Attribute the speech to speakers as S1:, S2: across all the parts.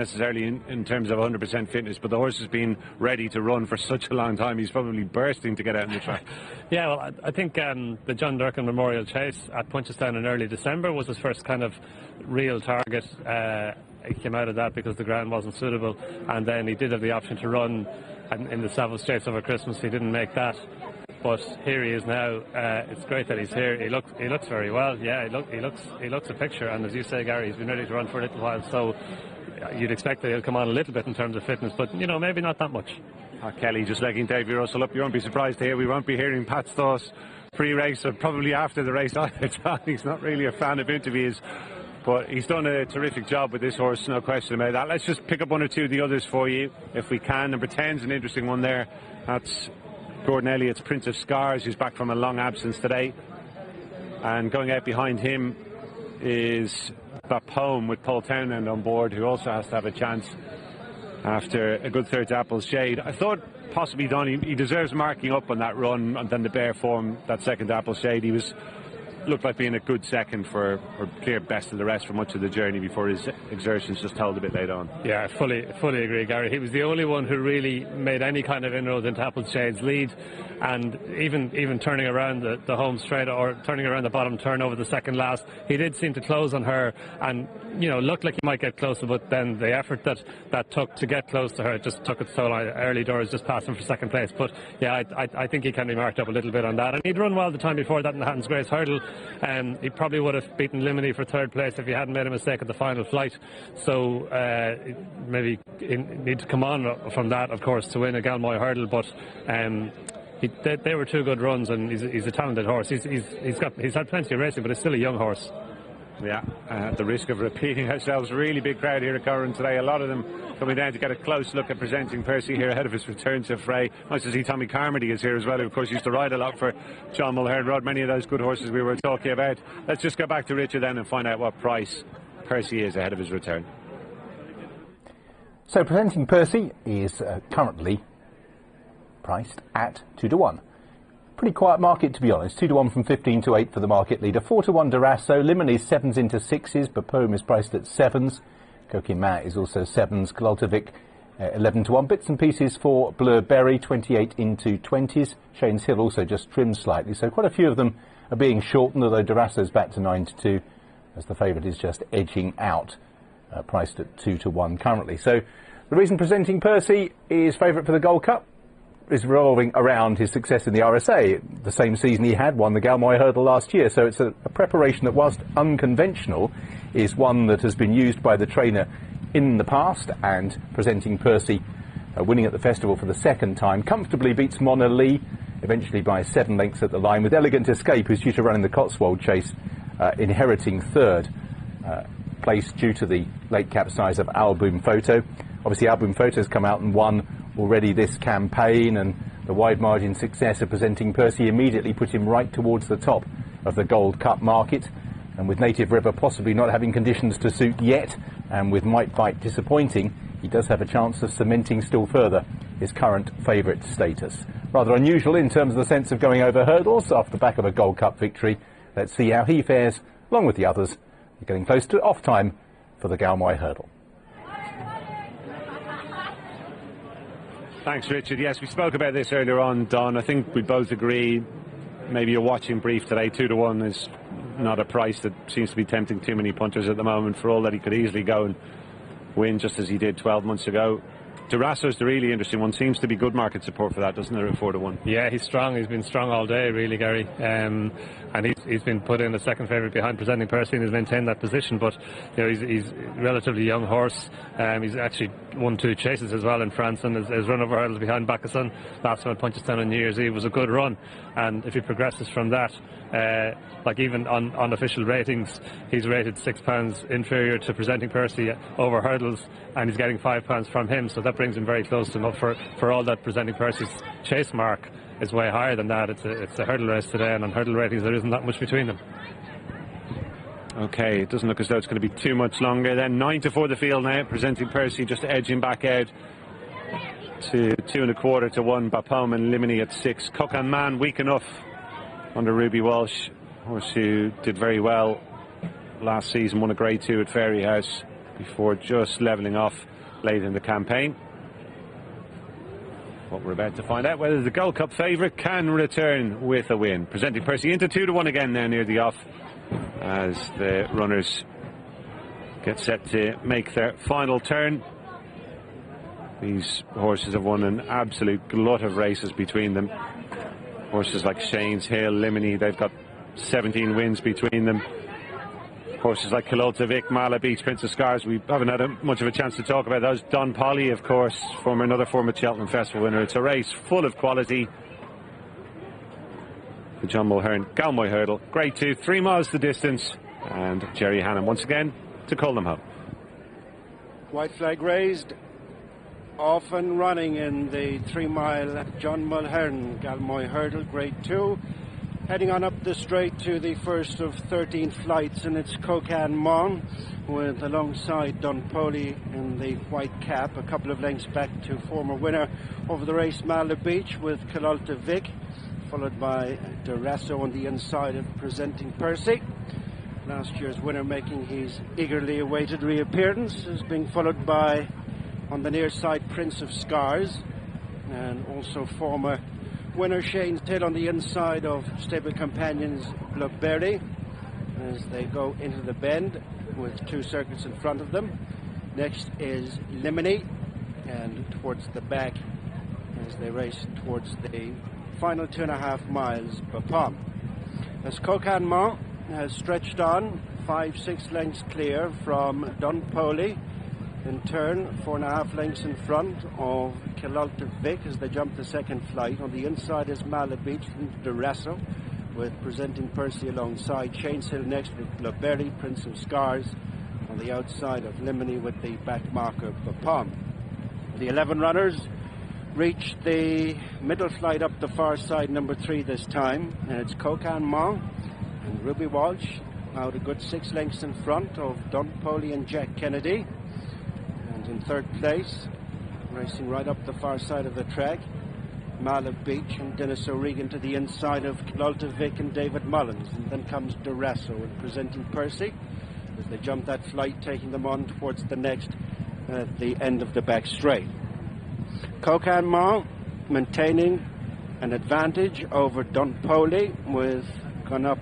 S1: necessarily in terms of 100% fitness, but the horse has been ready to run for such a long time. He's probably bursting to get out on the track.
S2: Yeah, well, I think the John Durkin Memorial Chase at Punchestown in early December was his first kind of real target. He came out of that because the ground wasn't suitable, and then he did have the option to run in the Savile Chase over Christmas. He didn't make that, but here he is now. It's great that he's here. He looks very well. Yeah, he looks a picture, and as you say, Gary, he's been ready to run for a little while, so you'd expect that he'll come on a little bit in terms of fitness, but maybe not that much.
S1: Kelly just legging Davy Russell up. You won't be surprised to hear we won't be hearing Pat Stoss pre-race, or probably after the race either. He's not really a fan of interviews, but he's done a terrific job with this horse, no question about that. Let's just pick up one or two of the others for you if we can. Number 10's an interesting one there. That's Gordon Elliott's Prince of Scars, who's back from a long absence today, and going out behind him is that Poem with Paul Townend on board, who also has to have a chance after a good third to Apple's Shade. I thought possibly Don, he deserves marking up on that run, and then the bare form, that second to Apple's Shade. He looked like being a good second or clear best of the rest for much of the journey before his exertions just told a bit late on.
S2: Yeah, fully agree, Gary. He was the only one who really made any kind of inroads into Apple's Shade's lead, and even turning around the home straight, or turning around the bottom turn over the second last, he did seem to close on her, and looked like he might get closer, but then the effort that took to get close to her just took it so long. Early doors just passed him for second place, but yeah, I think he can be marked up a little bit on that, and he'd run well the time before that in the Hatton's Grace Hurdle. He probably would have beaten Limini for third place if he hadn't made a mistake at the final flight. So maybe need to come on from that, of course, to win a Galmoy hurdle. But they were two good runs, and he's a talented horse. He's had plenty of racing, but he's still a young horse.
S1: Yeah, at the risk of repeating ourselves, really big crowd here at Curran today. A lot of them coming down to get a close look at presenting Percy here ahead of his return to Fray. Nice to see Tommy Carmody is here as well, who of course used to ride a lot for John Mulhern, rode many of those good horses we were talking about. Let's just go back to Richard then and find out what price Percy is ahead of his return.
S3: So presenting Percy is currently priced at 2-1. Pretty quiet market, to be honest. 2-1 from 15 to 8 for the market leader. 4-1 Durasso. Limini's 7s into 6s, but Poem is priced at 7s. Coquin is also 7s. Klaltovic 11-1. Bits and pieces for Bleu Berry, 28 into 20s. Shane's Hill also just trimmed slightly, so quite a few of them are being shortened, although Durasso's back to 9-2, as the favourite is just edging out, priced at 2-1 currently. So the reason presenting Percy is favourite for the Gold Cup is revolving around his success in the RSA. The same season he had won the Galmoy hurdle last year, so it's a preparation that, whilst unconventional, is one that has been used by the trainer in the past, and presenting Percy winning at the festival for the second time comfortably beats Mona Lee, eventually by 7 lengths at the line, with Elegant Escape, who's due to run in the Cotswold Chase, inheriting third place due to the late capsize of Album Photo. Obviously Album Photo's come out and won already this campaign, and the wide margin success of presenting Percy immediately put him right towards the top of the Gold Cup market. And with Native River possibly not having conditions to suit yet, and with Might Bite disappointing, he does have a chance of cementing still further his current favourite status. Rather unusual in terms of the sense of going over hurdles off the back of a Gold Cup victory. Let's see how he fares, along with the others. We're getting close to off time for the Galmoy hurdle.
S1: Thanks, Richard. Yes, we spoke about this earlier on, Don. I think we both agree maybe a watching brief today. 2-1 is not a price that seems to be tempting too many punters at the moment, for all that he could easily go and win just as he did 12 months ago. Durasso's the really interesting one. Seems to be good market support for that, doesn't there, at 4-1? Yeah, he's strong. He's been strong all day, really, Gary. And he's been put in a second favourite behind presenting Percy and has maintained that position. But he's a relatively young horse. He's actually won 2 chases as well in France, and has run over hurdles behind Bacchusson. Last one at Punchestown on New Year's Eve was a good run. And if he progresses from that, like even on unofficial ratings, he's rated £6 inferior to presenting Percy over hurdles, and he's getting £5 from him, so that brings him very close to him. Up for all that, presenting Percy's chase mark is way higher than that. It's a hurdle race today, and on hurdle ratings there isn't that much between them. Okay, it doesn't look as though it's going to be too much longer then. 9-4 the field now, presenting Percy just edging back out to 2.25 to 1. Bapome and Limini at 6. Cocan Man weak enough under Ruby Walsh, horse who did very well last season, won a Grade 2 at Fairyhouse. before just levelling off late in the campaign. What we're about to find out, whether the Gold Cup favourite can return with a win. Presenting Percy into 2-1 again now near the off, as the runners get set to make their final turn. These horses have won an absolute glut of races between them. Horses like Shane's Hill, Limini, they've got 17 wins between them. Horses like Kilolta Vic, Mala Beach, Prince of Scars, we haven't had much of a chance to talk about those. Don Polly, of course, another former Cheltenham Festival winner. It's a race full of quality. The John Mulhern Galmoy hurdle, grade 2, 3 miles the distance, and Jerry Hannam once again to call them home.
S4: White flag raised, off and running in the 3-mile John Mulhern Galmoy hurdle, grade 2. Heading on up the straight to the first of 13 flights, and it's Cocan Mon with alongside Don Polly in the white cap, a couple of lengths back to former winner over the race Mala Beach with Kilolta Vic, followed by Durasso on the inside of Presenting Percy. Last year's winner making his eagerly awaited reappearance, is being followed by, on the near side, Prince of Scars, and also former winner Shane's Hill on the inside of stable companions Blueberry, as they go into the bend with 2 circuits in front of them. Next is Limini, and towards the back as they race towards the final 2.5 miles, Bapom. As Cocan Mon has stretched on 5-6 lengths clear from Don Polly, in turn 4.5 lengths in front of Kilolta Vic as they jump the second flight. On the inside is Mala Beach from Durasso, with Presenting Percy alongside. Shane's Hill next with Blueberry, Prince of Scars on the outside of Limini with the back marker Bapom. The 11 runners reach the middle flight up the far side, number 3 this time, and it's Cocan Mon and Ruby Walsh out a good 6 lengths in front of Don Polly and Jack Kennedy. In third place, racing right up the far side of the track, Mala Beach and Dennis O'Regan to the inside of Kilolta Vic and David Mullins. And then comes Durasso and Presenting Percy as they jump that flight, taking them on towards the next at the end of the back straight. Cocan Mon maintaining an advantage over Don Polly, with gone up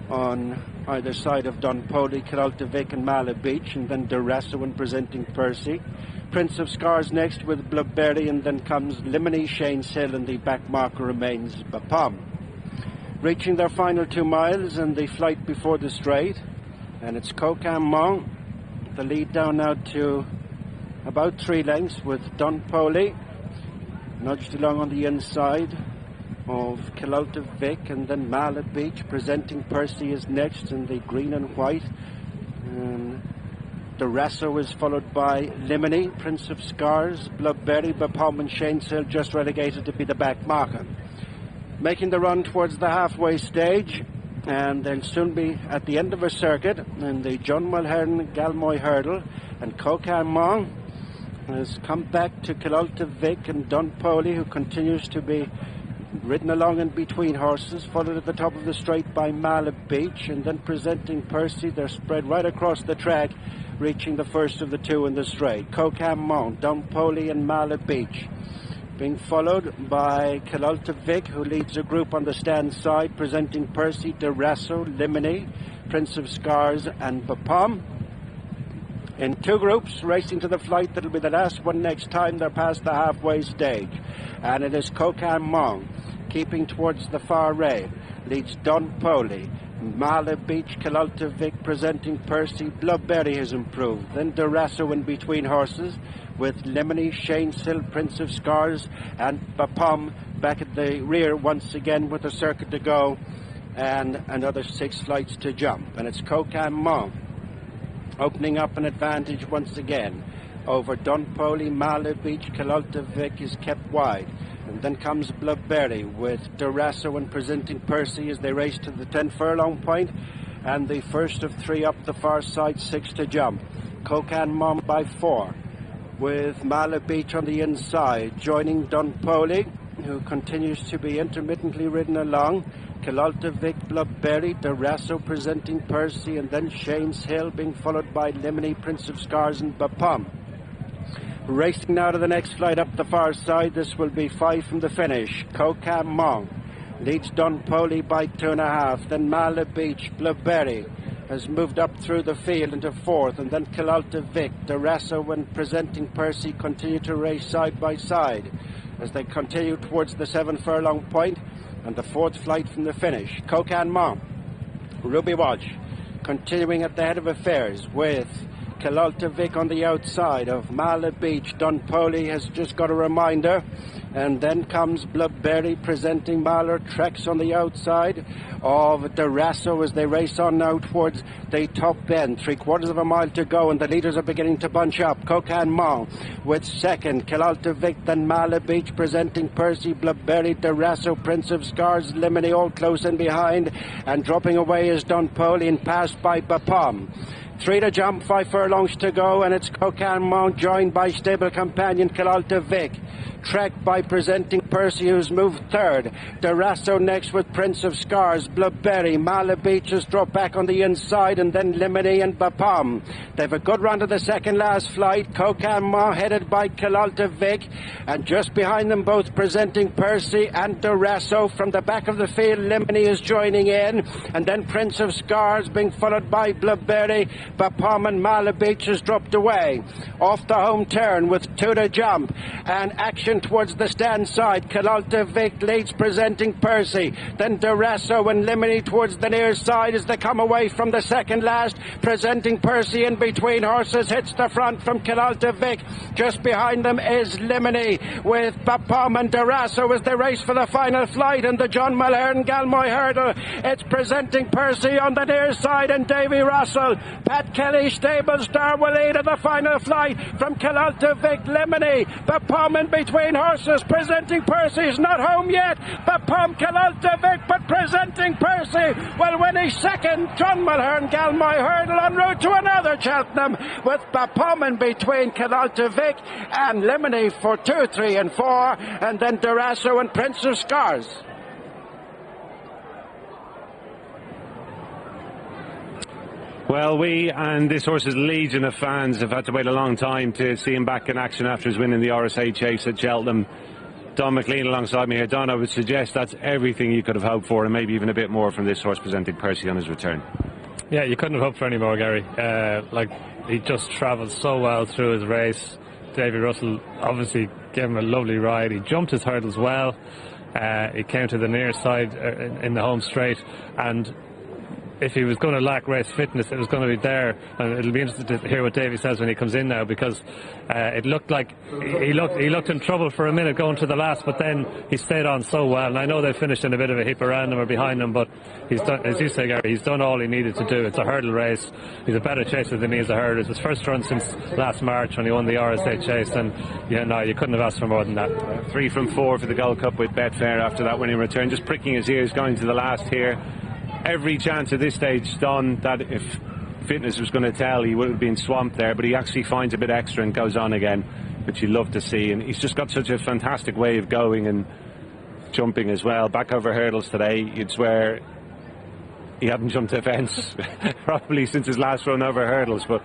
S4: on either side of Don Polly, Kilolta Vic and Mala Beach, and then Durasso and Presenting Percy. Prince of Scars next with Blueberry, and then comes Limini, Shane's Hill, and the back marker remains Bapom. Reaching their final 2 miles and the flight before the straight, and it's Cocan Mon, the lead down now to about 3 lengths with Don Polly nudged along on the inside of Kilolta Vic, and then Mala Beach. Presenting Percy is next in the green and white, and Durasso is followed by Limini, Prince of Scars, Blueberry, Bapom and Shane's Hill just relegated to be the back marker. Making the run towards the halfway stage, and they'll soon be at the end of a circuit in the John Mulhern Galmoy hurdle, and Cocan Mon has come back to Kilolta Vic and Don Polly, who continues to be ridden along in between horses, followed at the top of the straight by Mala Beach, and then Presenting Percy. They're spread right across the track, reaching the first of the 2 in the straight. Cocan Mon, Don Polly and Mala Beach, being followed by Kilolta Vic, who leads a group on the stand side. Presenting Percy, Durasso, Limini, Prince of Scars and Bapom. In 2 groups, racing to the flight that'll be the last one next time they're past the halfway stage. And it is Cocan Mon, keeping towards the far rail, leads Don Polly, Mala Beach, Kilolta Vic, Presenting Percy. Blueberry has improved. Then Durasso in between horses with Limini, Shane's Hill, Prince of Scars and Bapom back at the rear once again with a circuit to go and another 6 flights to jump. And it's Cocan Mon opening up an advantage once again over Don Polly. Mala Beach, Kilolta Vic is kept wide. And then comes Blueberry with Durasso and Presenting Percy as they race to the 10 furlong point, and the first of 3 up the far side, 6 to jump. Cocan Mon by 4 with Mala Beach on the inside, joining Don Polly who continues to be intermittently ridden along. Kilalta Vic, Blubberry, Darasso presenting Percy, and then Shane's Hill being followed by Limini, Prince of Scars, and Bapom. Racing now to the next flight up the far side. This will be 5 from the finish. Kokam Mong leads Don Poli by 2.5. Then Mala Beach, Blubberry has moved up through the field into 4th, and then Kilalta Vic, Darasso, when presenting Percy, continue to race side by side as they continue towards the 7 furlong point and the 4th flight from the finish. Kokan Mong, Ruby Watch continuing at the head of affairs with Kilalta Vic on the outside of Mala Beach. Don Poli has just got a reminder, and then comes Blubberry presenting Mahler. Trex on the outside of Darasso as they race on now towards the top end. 3/4 of a mile to go, and the leaders are beginning to bunch up. Kokan Mong with second, Kilalta Vic, then Mala Beach presenting Percy, Blubberry, Darasso, Prince of Scars, Limini all close in behind, and dropping away is Don Poli and passed by Bapom. 3 to jump, 5 furlongs to go, and it's Kokan Mong joined by stable companion Kilalta Vic. Trek by presenting Percy, who's moved 3rd. Darasso next with Prince of Scars. Blubberry, Mala Beach has dropped back on the inside, and then Limini and Bapom. They've a good run to the second last flight. Kokan Mong headed by Kilalta Vic, and just behind them both presenting Percy and Darasso. From the back of the field, Limini is joining in, and then Prince of Scars being followed by Blubberry. Bapom and Mala Beach has dropped away. Off the home turn with 2 to jump, and action towards the stand side. Kilalta Vic leads presenting Percy, then Darasso and Limini towards the near side as they come away from the second last. Presenting Percy in between horses, hits the front from Kilalta Vic. Just behind them is Limini with Bapom and Darasso as they race for the final flight, and the John Mulhern Galmoy hurdle. It's presenting Percy on the near side, and Davy Russell, Pat Kelly stable star will lead at the final flight from Kilalta Vic. Limini, Bapom in between horses. Presenting Percy is not home yet. Bapom, Kilalta Vic, but presenting Percy will win his second John Mulhern Galmoy hurdle en route to another Cheltenham, with Bapom in between Kilalta Vic and Limini for 2, 3 and 4, and then Darasso and Prince of Scars.
S1: Well, we and this horse's legion of fans have had to wait a long time to see him back in action after his win in the RSA Chase at Cheltenham. Don McLean alongside me here. Don, I would suggest that's everything you could have hoped for, and maybe even a bit more from this horse presenting Percy on his return.
S2: Yeah, you couldn't have hoped for any more, Gary. He just travelled so well through his race. Davy Russell obviously gave him a lovely ride. He jumped his hurdles well. He came to the near side in the home straight, and if he was going to lack race fitness, it was going to be there, and it'll be interesting to hear what Davy says when he comes in now, because it looked like he looked in trouble for a minute going to the last, but then he stayed on so well. And I know they finished in a bit of a heap around him or behind him, but he's done, as you say, Gary, he's done all he needed to do. It's a hurdle race. He's a better chaser than he is a hurdle. It's his first run since last March when he won the RSA Chase, and you couldn't have asked for more than that.
S1: 3 from 4 for the Gold Cup with Betfair after that winning return. Just pricking his ears going to the last here. Every chance at this stage, Don, that if fitness was going to tell, he would have been swamped there, but he actually finds a bit extra and goes on again, which you love to see. And he's just got such a fantastic way of going and jumping as well. Back over hurdles today, you'd swear he hadn't jumped a fence probably since his last run over hurdles, but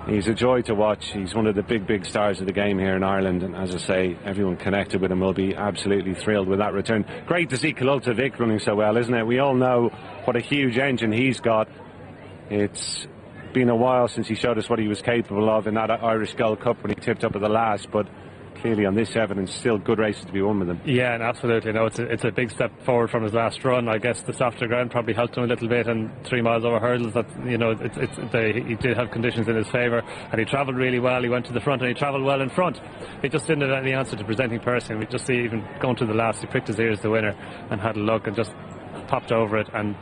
S1: he's a joy to watch. He's one of the big stars of the game here in Ireland, and as I say, everyone connected with him will be absolutely thrilled with that return. Great to see Kilalta Vic running so well, isn't it? We all know what a huge engine he's got. It's been a while since he showed us what he was capable of in that Irish Gold Cup when he tipped up at the last, but clearly on this evidence, still good races to be won with him.
S2: Yeah, and absolutely. No, it's a big step forward from his last run. I guess the softer ground probably helped him a little bit, and 3 miles over hurdles. That he did have conditions in his favour, and he travelled really well. He went to the front, and he travelled well in front. He just didn't have any answer to presenting Percy. And we just see even going to the last, he pricked his ears, the winner, and had a look and just popped over it. And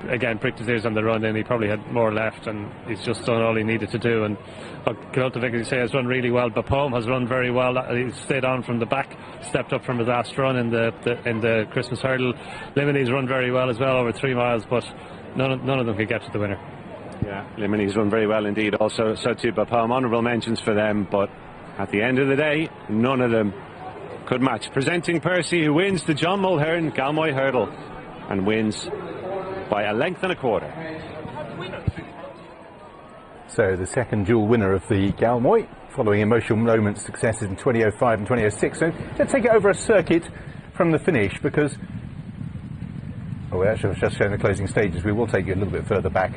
S2: again, pricked his ears on the run in. He probably had more left, and he's just done all he needed to do. And Kilalta Vic, as you say, has run really well. Bapom has run very well. He stayed on from the back, stepped up from his last run in the Christmas hurdle. Limini's run very well as well over 3 miles, but none of them could get to the winner.
S1: Yeah, Limini's run very well indeed. Also, so too Bapom. Honourable mentions for them, but at the end of the day, none of them Good match. Presenting Percy, who wins the John Mulhern Galmoy hurdle and wins by a length and a quarter.
S3: So the second dual winner of the Galmoy, following Emotional Moments' successes in 2005 and 2006. So let's take it over a circuit from the finish, because we're actually just showing the closing stages. We will take you a little bit further back.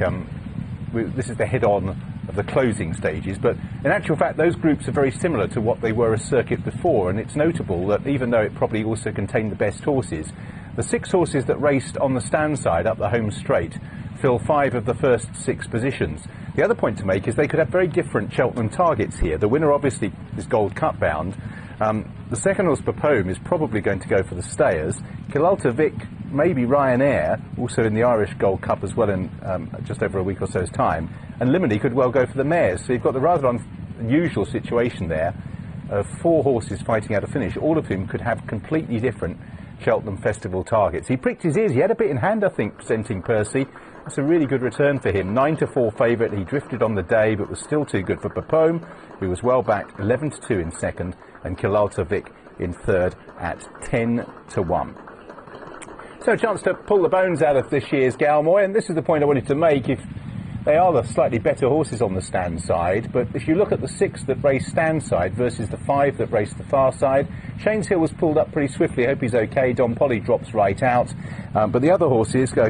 S3: This is the head-on of the closing stages, but in actual fact those groups are very similar to what they were a circuit before, and it's notable that even though it probably also contained the best horses, the 6 horses that raced on the stand side up the home straight fill 5 of the first 6 positions. The other point to make is they could have very different Cheltenham targets here. The winner obviously is Gold Cup bound. The second horse, Papome, is probably going to go for the stayers. Kilalta Vic, maybe Ryanair, also in the Irish Gold Cup as well in just over a week or so's time. And Limony could well go for the mares. So you've got the rather unusual situation there of 4 horses fighting out a finish, all of whom could have completely different Cheltenham Festival targets. He pricked his ears. He had a bit in hand, I think, presenting Percy. That's a really good return for him. 9-4 favourite. He drifted on the day, but was still too good for Papome, who was well back, 11-2 in second, and Kilalta Vic in third at 10-1. So a chance to pull the bones out of this year's Galmoy, and this is the point I wanted to make. If they are the slightly better horses on the stand side, but if you look at the 6 that race stand side versus the 5 that race the far side, Shane's Hill was pulled up pretty swiftly. I hope he's okay. Don Polly drops right out, but the other horses go